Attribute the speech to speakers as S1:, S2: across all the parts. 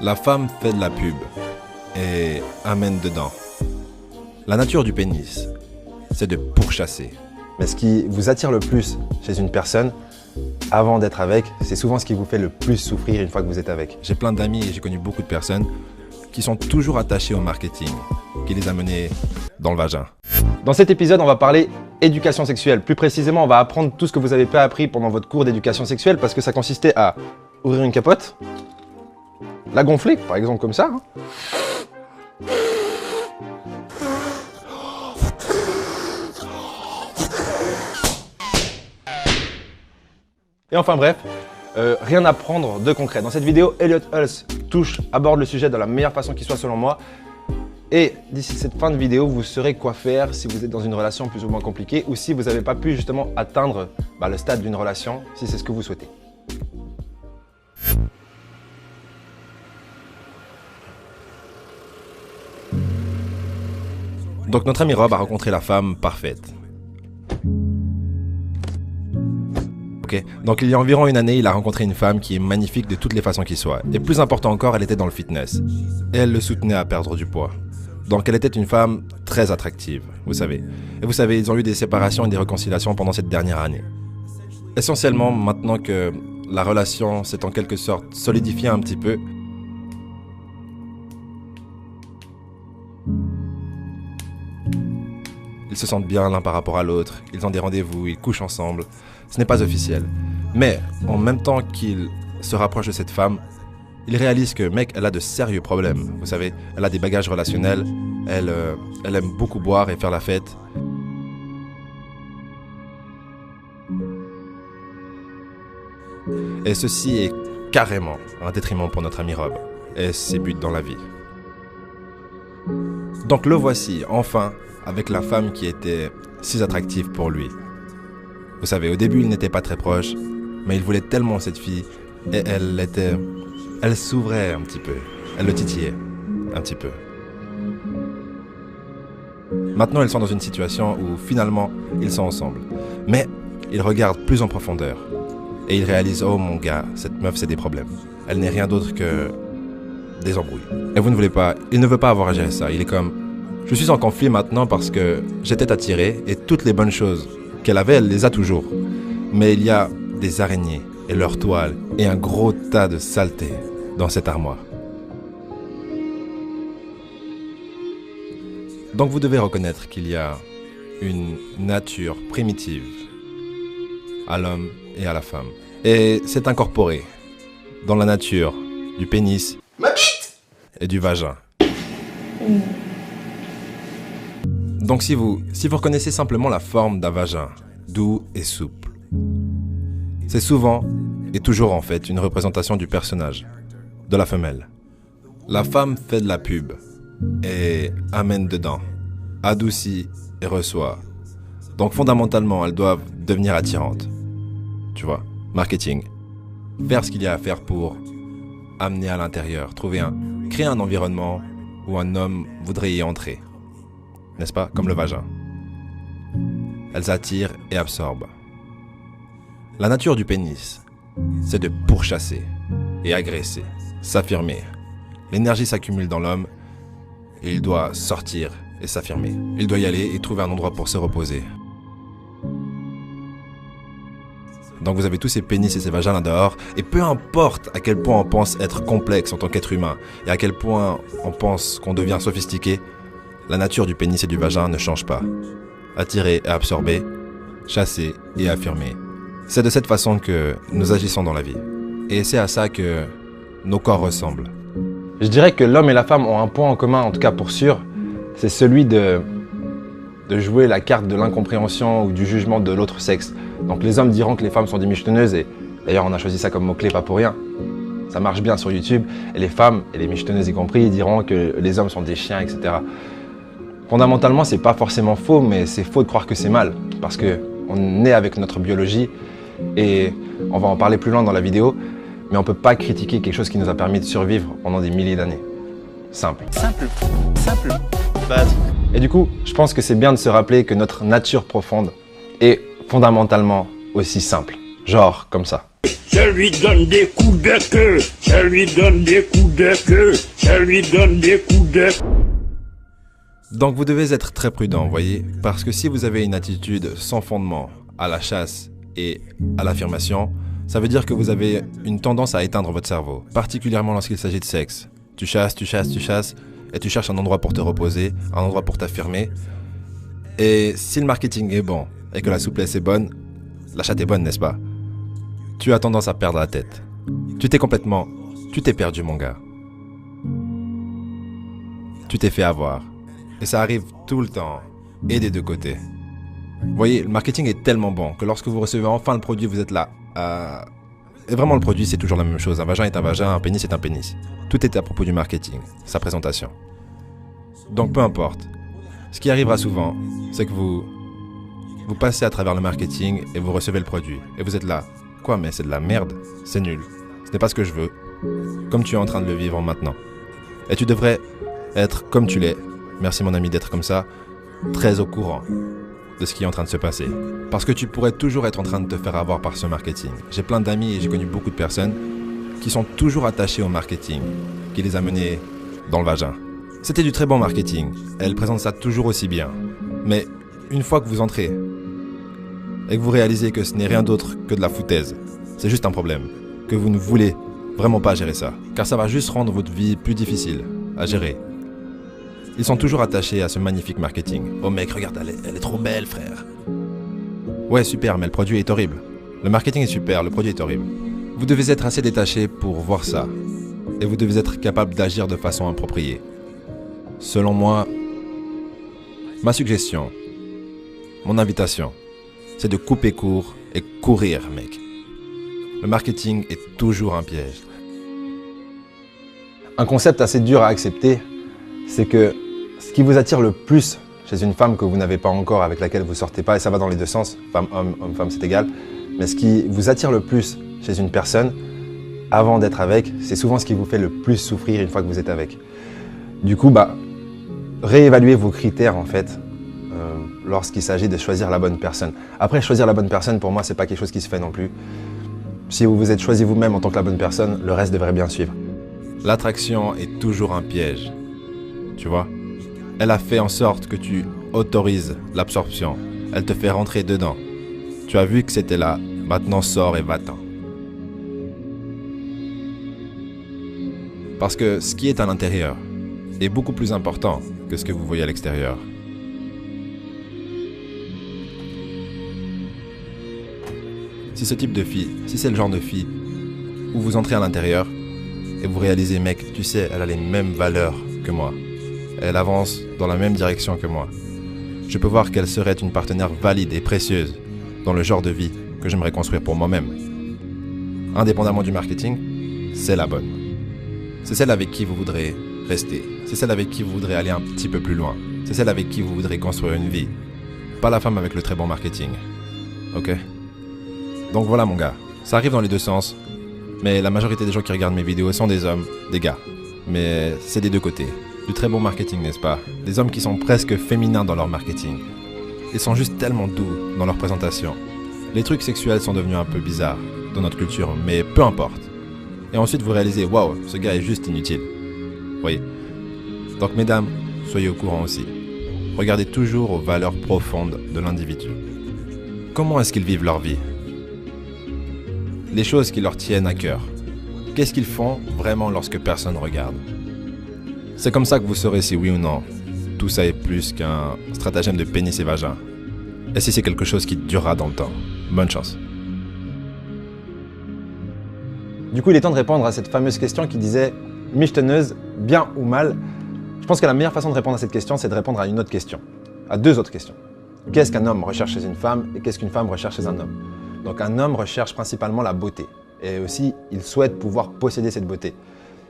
S1: La femme fait de la pub et amène dedans. La nature du pénis, c'est de pourchasser.
S2: Mais ce qui vous attire le plus chez une personne, avant d'être avec, c'est souvent ce qui vous fait le plus souffrir une fois que vous êtes avec.
S1: J'ai plein d'amis et j'ai connu beaucoup de personnes qui sont toujours attachées au marketing, qui les a menés dans le vagin.
S2: Dans cet épisode, on va parler éducation sexuelle. Plus précisément, on va apprendre tout ce que vous n'avez pas appris pendant votre cours d'éducation sexuelle parce que ça consistait à ouvrir une capote, la gonfler, par exemple comme ça. Et enfin bref, rien à prendre de concret. Dans cette vidéo, Elliot Hulse aborde le sujet de la meilleure façon qui soit selon moi. Et d'ici cette fin de vidéo, vous saurez quoi faire si vous êtes dans une relation plus ou moins compliquée ou si vous n'avez pas pu justement atteindre le stade d'une relation, si c'est ce que vous souhaitez.
S1: Donc notre ami Rob a rencontré la femme parfaite. Ok, donc il y a environ une année, il a rencontré une femme qui est magnifique de toutes les façons qui soient. Et plus important encore, elle était dans le fitness. Et elle le soutenait à perdre du poids. Donc elle était une femme très attractive, vous savez. Et vous savez, ils ont eu des séparations et des réconciliations pendant cette dernière année. Essentiellement, maintenant que la relation s'est en quelque sorte solidifiée un petit peu, ils se sentent bien l'un par rapport à l'autre, ils ont des rendez-vous, ils couchent ensemble. Ce n'est pas officiel. Mais en même temps qu'il se rapproche de cette femme, il réalise que, mec, elle a de sérieux problèmes. Vous savez, elle a des bagages relationnels, elle aime beaucoup boire et faire la fête. Et ceci est carrément un détriment pour notre ami Rob et ses buts dans la vie. Donc le voici, enfin, avec la femme qui était si attractive pour lui. Vous savez, au début, il n'était pas très proche, mais il voulait tellement cette fille, et elle s'ouvrait un petit peu, elle le titillait un petit peu. Maintenant, ils sont dans une situation où, finalement, ils sont ensemble. Mais, ils regardent plus en profondeur, et ils réalisent, oh mon gars, cette meuf, c'est des problèmes. Elle n'est rien d'autre que des embrouilles. Et vous ne voulez pas, il ne veut pas avoir à gérer ça, il est comme, je suis en conflit maintenant parce que j'étais attiré, et toutes les bonnes choses qu'elle avait, elle les a toujours. Mais il y a des araignées et leurs toiles et un gros tas de saleté dans cette armoire. Donc vous devez reconnaître qu'il y a une nature primitive à l'homme et à la femme. Et c'est incorporé dans la nature du pénis et du vagin. Donc si vous reconnaissez simplement la forme d'un vagin, doux et souple, c'est souvent, et toujours en fait, une représentation du personnage, de la femelle. La femme fait de la pub et amène dedans, adoucit et reçoit. Donc fondamentalement, elles doivent devenir attirantes. Tu vois, marketing. Faire ce qu'il y a à faire pour amener à l'intérieur, créer un environnement où un homme voudrait y entrer. N'est-ce pas? Comme le vagin. Elles attirent et absorbent. La nature du pénis, c'est de pourchasser et agresser, s'affirmer. L'énergie s'accumule dans l'homme et il doit sortir et s'affirmer. Il doit y aller et trouver un endroit pour se reposer. Donc vous avez tous ces pénis et ces vagins là dehors, et peu importe à quel point on pense être complexe en tant qu'être humain, et à quel point on pense qu'on devient sophistiqué, la nature du pénis et du vagin ne change pas. Attirer et absorber, chasser et affirmer. C'est de cette façon que nous agissons dans la vie. Et c'est à ça que nos corps ressemblent.
S2: Je dirais que l'homme et la femme ont un point en commun, en tout cas pour sûr, c'est celui de jouer la carte de l'incompréhension ou du jugement de l'autre sexe. Donc les hommes diront que les femmes sont des michetonneuses, et d'ailleurs on a choisi ça comme mot-clé pas pour rien. Ça marche bien sur YouTube, et les femmes, et les michetonneuses y compris, diront que les hommes sont des chiens, etc. Fondamentalement, c'est pas forcément faux, mais c'est faux de croire que c'est mal, parce qu'on est avec notre biologie, et on va en parler plus loin dans la vidéo, mais on peut pas critiquer quelque chose qui nous a permis de survivre pendant des milliers d'années. Simple. Simple. Base. Et du coup, je pense que c'est bien de se rappeler que notre nature profonde est fondamentalement aussi simple. Genre comme ça.
S3: Je lui donne des coups de queue, je lui donne des coups de queue, je lui donne des coups de...
S1: Donc vous devez être très prudent, voyez, parce que si vous avez une attitude sans fondement à la chasse et à l'affirmation, ça veut dire que vous avez une tendance à éteindre votre cerveau, particulièrement lorsqu'il s'agit de sexe. Tu chasses, tu chasses, tu chasses, et tu cherches un endroit pour te reposer, un endroit pour t'affirmer. Et si le marketing est bon et que la souplesse est bonne, la chatte est bonne, n'est-ce pas? Tu as tendance à perdre la tête. Tu t'es perdu, mon gars. Tu t'es fait avoir. Et ça arrive tout le temps, et des deux côtés. Vous voyez, le marketing est tellement bon que lorsque vous recevez enfin le produit, vous êtes là. Et vraiment, le produit, c'est toujours la même chose. Un vagin est un vagin, un pénis est un pénis. Tout est à propos du marketing, sa présentation. Donc peu importe. Ce qui arrivera souvent, c'est que vous passez à travers le marketing et vous recevez le produit. Et vous êtes là. Quoi, mais c'est de la merde, c'est nul. Ce n'est pas ce que je veux. Comme tu es en train de le vivre maintenant. Et tu devrais être comme tu l'es. Merci mon ami d'être comme ça, très au courant de ce qui est en train de se passer. Parce que tu pourrais toujours être en train de te faire avoir par ce marketing. J'ai plein d'amis et j'ai connu beaucoup de personnes qui sont toujours attachées au marketing, qui les a menés dans le vagin. C'était du très bon marketing, elle présente ça toujours aussi bien. Mais une fois que vous entrez et que vous réalisez que ce n'est rien d'autre que de la foutaise, c'est juste un problème, que vous ne voulez vraiment pas gérer ça, car ça va juste rendre votre vie plus difficile à gérer. Ils sont toujours attachés à ce magnifique marketing. Oh mec, regarde, elle est trop belle, frère. Ouais, super, mais le produit est horrible. Le marketing est super, le produit est horrible. Vous devez être assez détaché pour voir ça. Et vous devez être capable d'agir de façon appropriée. Selon moi, ma suggestion, mon invitation, c'est de couper court et courir, mec. Le marketing est toujours un piège.
S2: Un concept assez dur à accepter, c'est que ce qui vous attire le plus chez une femme que vous n'avez pas encore, avec laquelle vous sortez pas, et ça va dans les deux sens, femme-homme, homme-femme, c'est égal, mais ce qui vous attire le plus chez une personne, avant d'être avec, c'est souvent ce qui vous fait le plus souffrir une fois que vous êtes avec. Du coup, réévaluez vos critères en fait, lorsqu'il s'agit de choisir la bonne personne. Après, choisir la bonne personne, pour moi, c'est pas quelque chose qui se fait non plus. Si vous vous êtes choisi vous-même en tant que la bonne personne, le reste devrait bien suivre.
S1: L'attraction est toujours un piège. Tu vois? Elle a fait en sorte que tu autorises l'absorption. Elle te fait rentrer dedans. Tu as vu que c'était là. Maintenant sors et va-t'en. Parce que ce qui est à l'intérieur est beaucoup plus important que ce que vous voyez à l'extérieur. Si ce type de fille, si c'est le genre de fille où vous entrez à l'intérieur et vous réalisez, mec, tu sais, elle a les mêmes valeurs que moi. Elle avance dans la même direction que moi. Je peux voir qu'elle serait une partenaire valide et précieuse dans le genre de vie que j'aimerais construire pour moi-même. Indépendamment du marketing, c'est la bonne. C'est celle avec qui vous voudrez rester. C'est celle avec qui vous voudrez aller un petit peu plus loin. C'est celle avec qui vous voudrez construire une vie. Pas la femme avec le très bon marketing. Ok? Donc voilà mon gars, ça arrive dans les deux sens. Mais la majorité des gens qui regardent mes vidéos sont des hommes, des gars. Mais c'est des deux côtés. Du très bon marketing, n'est-ce pas? Des hommes qui sont presque féminins dans leur marketing. Ils sont juste tellement doux dans leur présentation. Les trucs sexuels sont devenus un peu bizarres dans notre culture, mais peu importe. Et ensuite vous réalisez, waouh, ce gars est juste inutile. Voyez? Donc mesdames, soyez au courant aussi. Regardez toujours aux valeurs profondes de l'individu. Comment est-ce qu'ils vivent leur vie? Les choses qui leur tiennent à cœur. Qu'est-ce qu'ils font vraiment lorsque personne regarde? C'est comme ça que vous saurez si oui ou non, tout ça est plus qu'un stratagème de pénis et vagin. Et si c'est quelque chose qui durera dans le temps. Bonne chance.
S2: Du coup, il est temps de répondre à cette fameuse question qui disait « michetonneuse, bien ou mal ?» Je pense que la meilleure façon de répondre à cette question, c'est de répondre à une autre question. À deux autres questions. Qu'est-ce qu'un homme recherche chez une femme et qu'est-ce qu'une femme recherche chez un homme? Donc un homme recherche principalement la beauté. Et aussi, il souhaite pouvoir posséder cette beauté.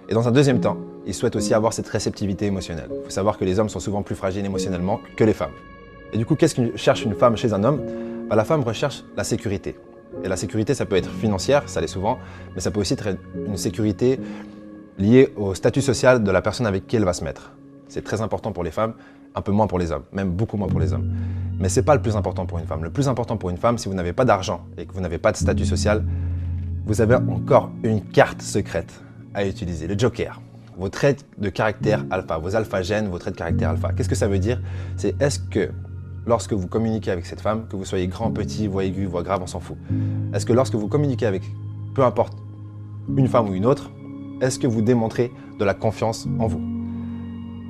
S2: Et dans un deuxième temps, il souhaite aussi avoir cette réceptivité émotionnelle. Il faut savoir que les hommes sont souvent plus fragiles émotionnellement que les femmes. Et du coup, qu'est-ce que cherche une femme chez un homme? La femme recherche la sécurité. Et la sécurité, ça peut être financière, ça l'est souvent, mais ça peut aussi être une sécurité liée au statut social de la personne avec qui elle va se mettre. C'est très important pour les femmes, un peu moins pour les hommes, même beaucoup moins pour les hommes. Mais ce n'est pas le plus important pour une femme. Le plus important pour une femme, si vous n'avez pas d'argent et que vous n'avez pas de statut social, vous avez encore une carte secrète à utiliser, le joker. Vos traits de caractère alpha, vos alpha-gènes, vos traits de caractère alpha. Qu'est-ce que ça veut dire? C'est est-ce que lorsque vous communiquez avec cette femme, que vous soyez grand, petit, voix aiguë, voix grave, on s'en fout. Est-ce que lorsque vous communiquez avec, peu importe, une femme ou une autre, est-ce que vous démontrez de la confiance en vous?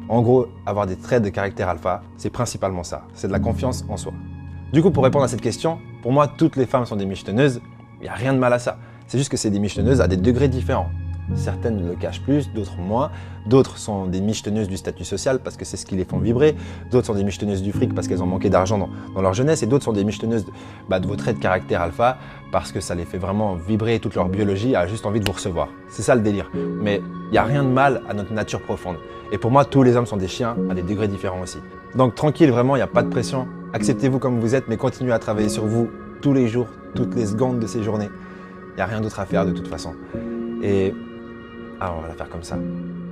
S2: En gros, avoir des traits de caractère alpha, c'est principalement ça, c'est de la confiance en soi. Du coup, pour répondre à cette question, pour moi, toutes les femmes sont des michetonneuses, il n'y a rien de mal à ça. C'est juste que c'est des michetonneuses à des degrés différents. Certaines le cachent plus, d'autres moins. D'autres sont des michetonneuses du statut social parce que c'est ce qui les font vibrer. D'autres sont des michetonneuses du fric parce qu'elles ont manqué d'argent dans leur jeunesse. Et d'autres sont des michetonneuses de vos traits de caractère alpha parce que ça les fait vraiment vibrer, toute leur biologie a juste envie de vous recevoir. C'est ça le délire. Mais il n'y a rien de mal à notre nature profonde. Et pour moi, tous les hommes sont des chiens à des degrés différents aussi. Donc tranquille, vraiment, il n'y a pas de pression. Acceptez-vous comme vous êtes, mais continuez à travailler sur vous tous les jours, toutes les secondes de ces journées. Il n'y a rien d'autre à faire de toute façon. Et alors on va la faire comme ça.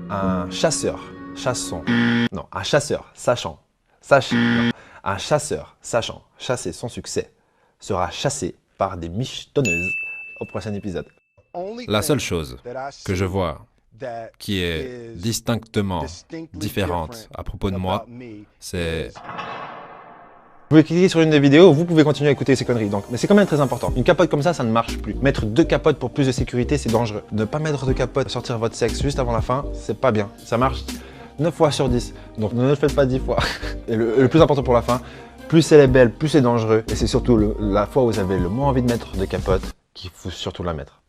S2: Un chasseur sachant chasser son succès sera chassé par des michetonneuses au prochain épisode.
S1: La seule chose que je vois qui est distinctement différente à propos de moi, c'est...
S2: Vous pouvez cliquer sur une des vidéos, vous pouvez continuer à écouter ces conneries. Donc, mais c'est quand même très important. Une capote comme ça ne marche plus. Mettre 2 capotes pour plus de sécurité, c'est dangereux. Ne pas mettre de capote, sortir votre sexe juste avant la fin, c'est pas bien. Ça marche 9 fois sur 10. Donc ne le faites pas 10 fois. Et le plus important pour la fin, plus elle est belle, plus c'est dangereux. Et c'est surtout la fois où vous avez le moins envie de mettre de capote qu'il faut surtout la mettre.